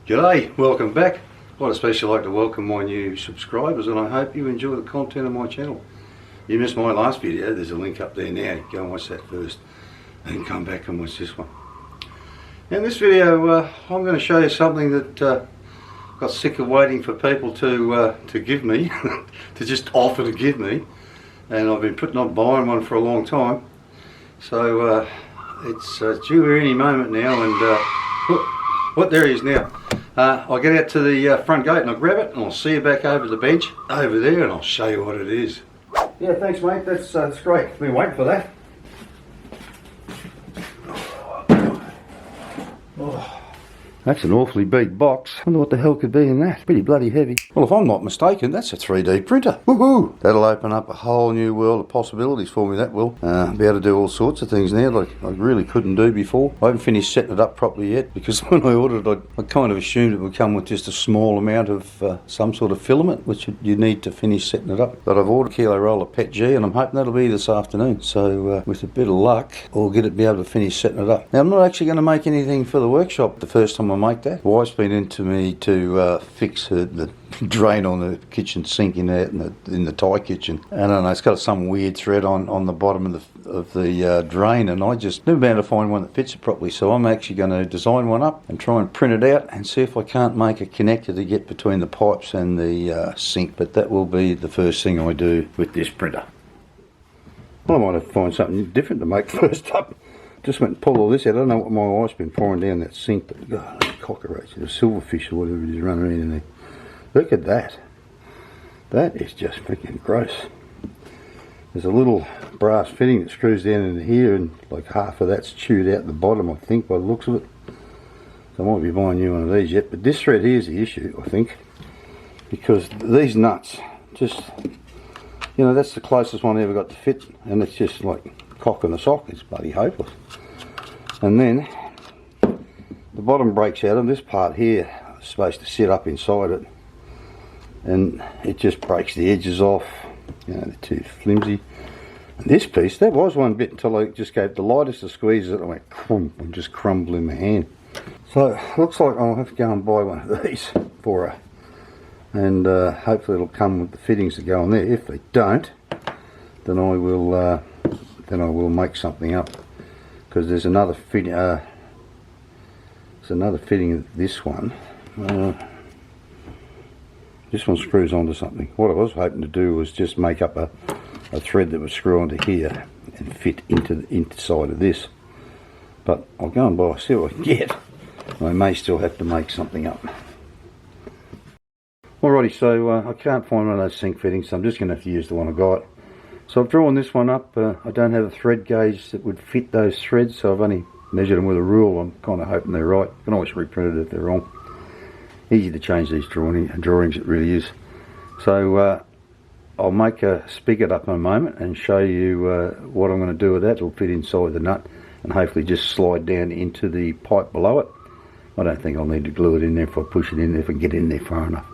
G'day, welcome back. I'd especially like to welcome my new subscribers, and I hope you enjoy the content of my channel. You missed my last video, there's a link up there now. Go and watch that first, and come back and watch this one. In this video, I'm going to show you something that got sick of waiting for people to give me, to just offer to give me, and I've been putting on buying one for a long time. So it's due here any moment now, and what there he is now. I'll get out to the front gate and I'll grab it, and I'll see you back over the bench over there, and I'll show you what it is. Yeah, thanks mate, that's great. I've been waiting for that. Oh. That's an awfully big box. I wonder what the hell could be in that. It's pretty bloody heavy. Well, if I'm not mistaken, that's a 3D printer. Woohoo! That'll open up a whole new world of possibilities for me, that will. Be able to do all sorts of things now like I really couldn't do before. I haven't finished setting it up properly yet, because when I ordered it, I kind of assumed it would come with just a small amount of some sort of filament, which you need to finish setting it up. But I've ordered a kilo roll of PET G, and I'm hoping that'll be this afternoon. So with a bit of luck, I'll be able to finish setting it up. Now, I'm not actually going to make anything for the workshop the first time I make that. Wife's been into me to fix the drain on the kitchen sink in the Thai kitchen. I don't know, it's got some weird thread on the bottom of the drain, and I just never been able to find one that fits it properly. So I'm actually going to design one up and try and print it out and see if I can't make a connector to get between the pipes and the sink. But that will be the first thing I do with this printer. I might have to find something different to make first up. Just went and pulled all this out. I don't know what my wife's been pouring down that sink, but God, cockroach, a silverfish or whatever it is running around in there. Look at that. That is just freaking gross. There's a little brass fitting that screws down in here, and like half of that's chewed out the bottom, I think, by the looks of it. So I might be buying you one of these yet, but this thread here is the issue, I think, because these nuts, just, you know, that's the closest one I ever got to fit, and it's just like cock in the sock. It's bloody hopeless. And then the bottom breaks out, and this part here is supposed to sit up inside it, and it just breaks the edges off. You know, they're too flimsy. And this piece, that was one bit until I just gave the lightest of squeezes and it went crumb and just crumbled in my hand. So looks like I'll have to go and buy one of these for her, and hopefully it'll come with the fittings that go on there. If they don't, then I will make something up, because there's another fitting. There's another fitting of this one. This one screws onto something. What I was hoping to do was just make up a thread that would screw onto here and fit into the inside of this. But I'll go and see what I can get. I may still have to make something up. Alrighty, so I can't find one of those sink fittings, so I'm just going to have to use the one I got. So I've drawn this one up. I don't have a thread gauge that would fit those threads, so I've only measured them with a rule. I'm kind of hoping they're right. You can always reprint it if they're wrong. Easy to change these drawings, it really is. So I'll make a spigot up in a moment and show you what I'm going to do with that. It'll fit inside the nut and hopefully just slide down into the pipe below it. I don't think I'll need to glue it in there if I push it in there, if I get in there far enough.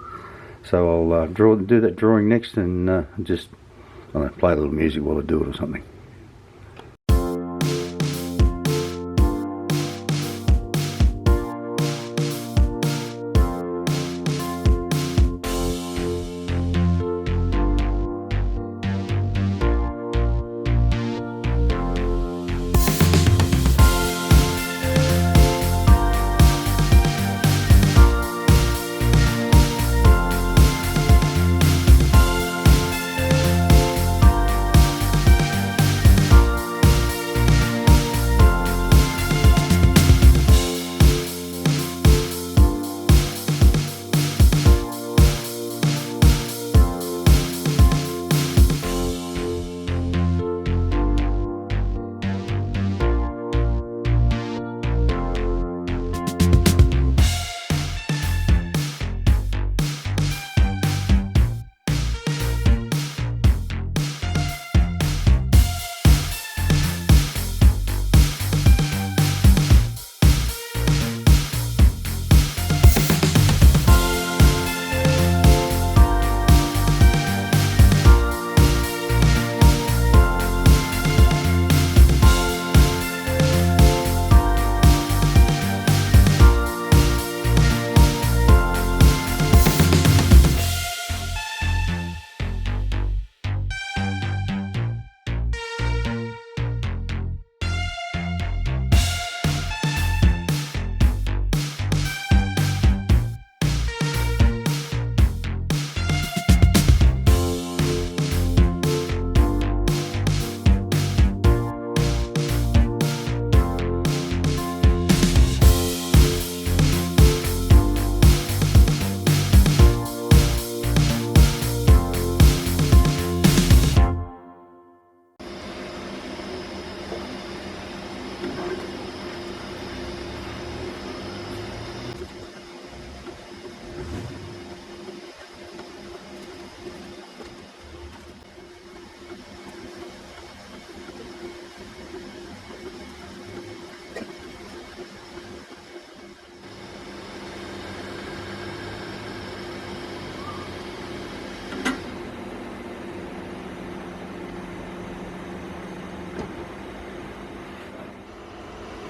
So I'll do that drawing next, and just I'm going to play a little music while I do it or something.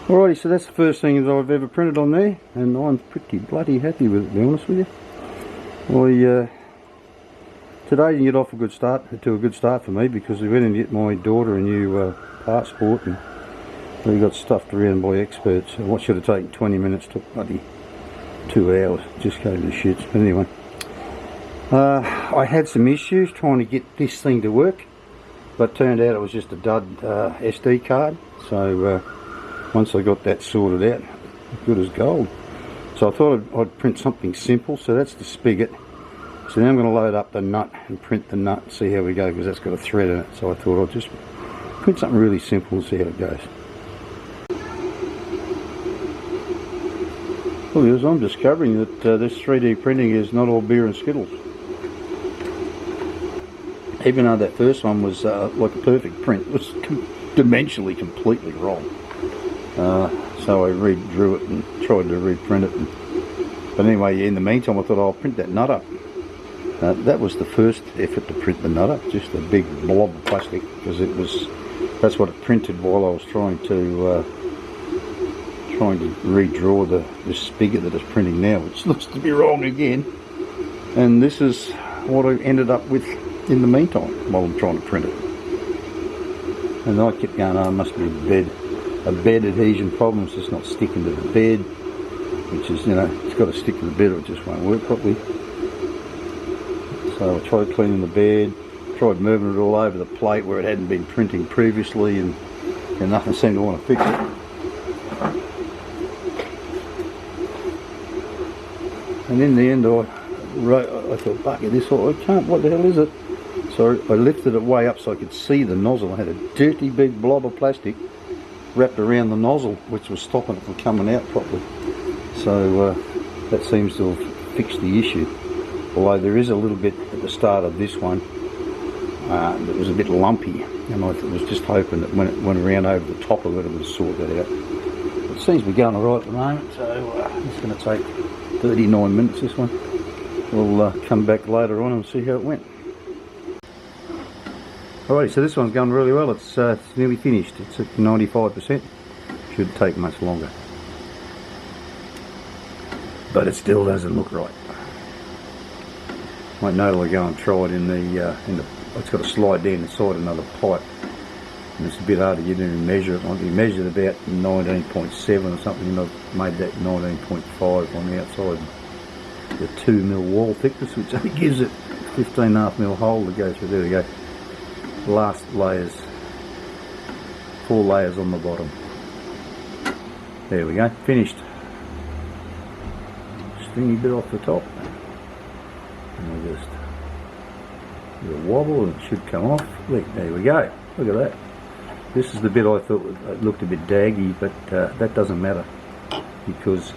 Alrighty, so that's the first thing that I've ever printed on there, and I'm pretty bloody happy with it, to be honest with you. Today didn't get off to a good start for me, because we went and get my daughter a new passport, and we got stuffed around by experts. And what should have taken 20 minutes took bloody 2 hours. Just go to the shits. But anyway, I had some issues trying to get this thing to work, but turned out it was just a dud SD card. So once I got that sorted out, good as gold. So I thought I'd print something simple. So that's the spigot. So now I'm going to load up the nut and print the nut and see how we go, because that's got a thread in it. So I thought I'd just print something really simple and see how it goes. Well, as I'm discovering that this 3D printing is not all beer and skittles. Even though that first one was like a perfect print, it was dimensionally completely wrong. So I redrew it and tried to reprint it. But anyway, in the meantime, I thought I'll print that nut up. That was the first effort to print the nut up, just a big blob of plastic, because that's what it printed while I was trying to redraw the spigot that it's printing now, which looks to be wrong again. And this is what I ended up with in the meantime while I'm trying to print it. And I kept going, oh, it must be a bed adhesion problem. It's just not sticking to the bed, which is, you know, it's got to stick to the bed or it just won't work properly. So I tried cleaning the bed, tried moving it all over the plate where it hadn't been printing previously, and nothing seemed to want to fix it. And in the end I thought, bugger this, I can't, what the hell is it? So I lifted it way up so I could see the nozzle. I had a dirty big blob of plastic wrapped around the nozzle, which was stopping it from coming out properly. So that seems to have fixed the issue. Although there is a little bit at the start of this one that was a bit lumpy, and I was just hoping that when it went around over the top of it, it would sort that out. It seems to be going alright at the moment, so it's going to take 39 minutes, this one. We'll come back later on and see how it went. Alrighty, so this one's going really well. It's nearly finished. It's at 95%. Shouldn't take much longer. But it still doesn't look right. Might notably go and try it in the it's got a slide down inside another pipe, and it's a bit hard to get in and measure it. You measured about 19.7 or something, and I've made that 19.5 on the outside. The 2mm wall thickness, which only gives it 15.5mm hole to go through. There we go. Last layers, 4 layers on the bottom. There we go, finished. Stringy bit off the top. And we'll just do a wobble and it should come off. There we go. Look at that. This is the bit I thought looked a bit daggy, but that doesn't matter, because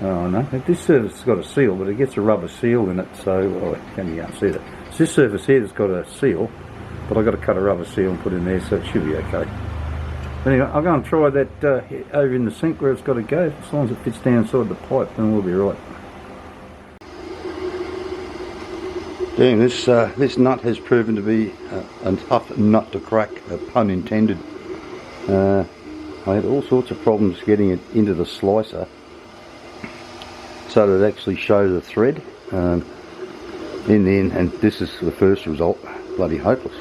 oh no, this surface has got a seal, but it gets a rubber seal in it, so you can't see that. It's this surface here that's got a seal, but I've got to cut a rubber seal and put in there, so it should be okay. Anyway, I'll go and try that over in the sink where it's got to go. As long as it fits down inside the pipe, then we'll be right. Damn, this nut has proven to be a tough nut to crack, pun intended. I had all sorts of problems getting it into the slicer so that it actually shows a thread. In the end, and this is the first result, bloody hopeless.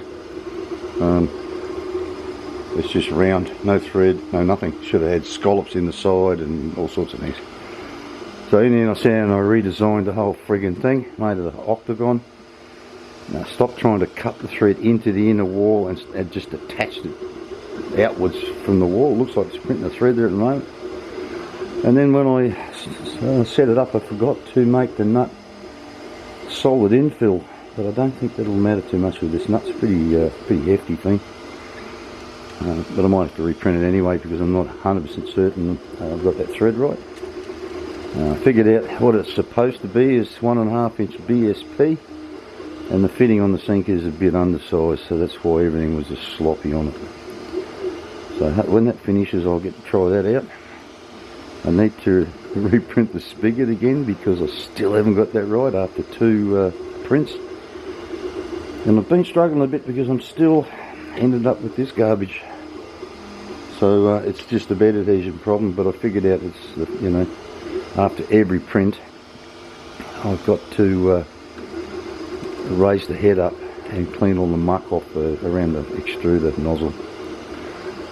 It's just round, no thread, no nothing. Should have had scallops in the side and all sorts of things. So in the end I sat down and I redesigned the whole friggin' thing, made it an octagon. Now stopped trying to cut the thread into the inner wall and just attached it outwards from the wall. It looks like it's printing a thread there at the moment. And then when I set it up, I forgot to make the nut solid infill, but I don't think that'll matter too much with this nut. It's a pretty hefty thing. But I might have to reprint it anyway, because I'm not 100% certain I've got that thread right. I figured out what it's supposed to be is 1.5 inch BSP, and the fitting on the sink is a bit undersized, so that's why everything was just sloppy on it. So when that finishes, I'll get to try that out. I need to reprint the spigot again, because I still haven't got that right after 2 prints. And I've been struggling a bit because I'm still ended up with this garbage. So it's just a bed adhesion problem, but I figured out it's, you know, after every print I've got to raise the head up and clean all the muck off around the extruder nozzle.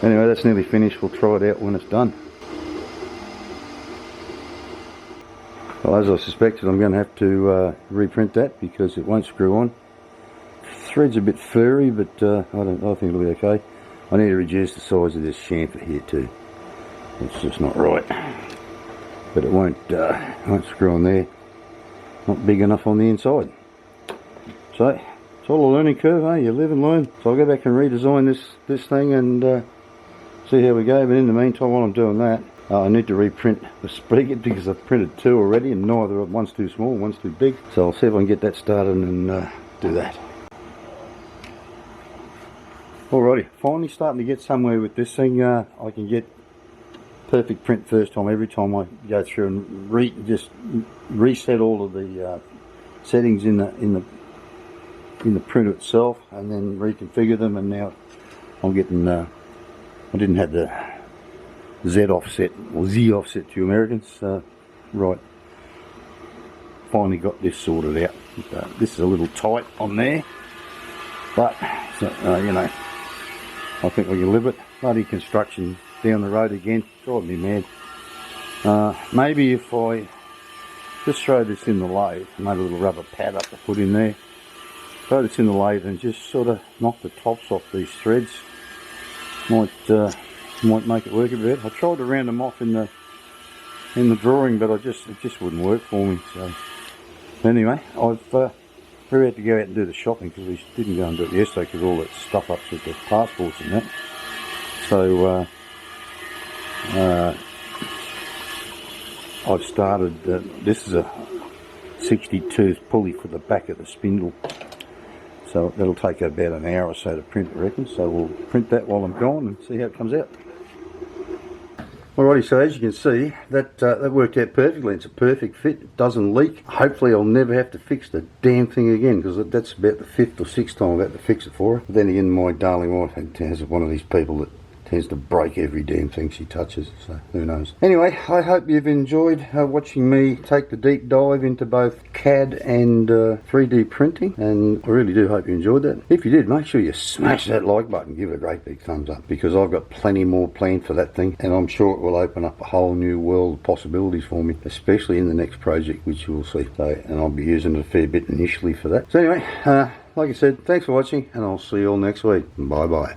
Anyway, that's nearly finished. We'll try it out when it's done. Well, as I suspected, I'm going to have to reprint that because it won't screw on. Thread's a bit furry, but I think it'll be okay. I need to reduce the size of this chamfer here too. It's just not right. But it won't screw on there. Not big enough on the inside. So it's all a learning curve, eh? You live and learn. So I'll go back and redesign this thing and see how we go. But in the meantime, while I'm doing that, I need to reprint the speaker because I've printed two already, and neither one's too small, one's too big. So I'll see if I can get that started and do that. Alrighty, finally starting to get somewhere with this thing. I can get perfect print first time every time I go through and just reset all of the settings in the printer itself, and then reconfigure them. And now I'm getting I didn't have the Z offset, or Z offset to you Americans, right. Finally got this sorted out. This is a little tight on there, but you know, I think we can live it. Bloody construction down the road again, driving me mad. Maybe if I just throw this in the lathe, made a little rubber pad up to put in there, throw this in the lathe and just sort of knock the tops off these threads, might make it work a bit. I tried to round them off in the drawing, but it just wouldn't work for me. So anyway, we had to go out and do the shopping because we didn't go and do it yesterday because all that stuff up with the passports and that. So I've started, this is a 60 tooth pulley for the back of the spindle. So that'll take about an hour or so to print, I reckon. So we'll print that while I'm gone and see how it comes out. Alrighty, so as you can see, that worked out perfectly. It's a perfect fit. It doesn't leak. Hopefully I'll never have to fix the damn thing again, because that's about the 5th or 6th time I've had to fix it for her. But then again, my darling wife has one of these people that tends to break every damn thing she touches, so who knows. Anyway, I hope you've enjoyed watching me take the deep dive into both CAD and 3D printing, and I really do hope you enjoyed that. If you did, make sure you smash that like button, give it a great big thumbs up, because I've got plenty more planned for that thing, and I'm sure it will open up a whole new world of possibilities for me, especially in the next project, which you will see. So, and I'll be using it a fair bit initially for that. So anyway, like I said, thanks for watching, and I'll see you all next week. Bye bye.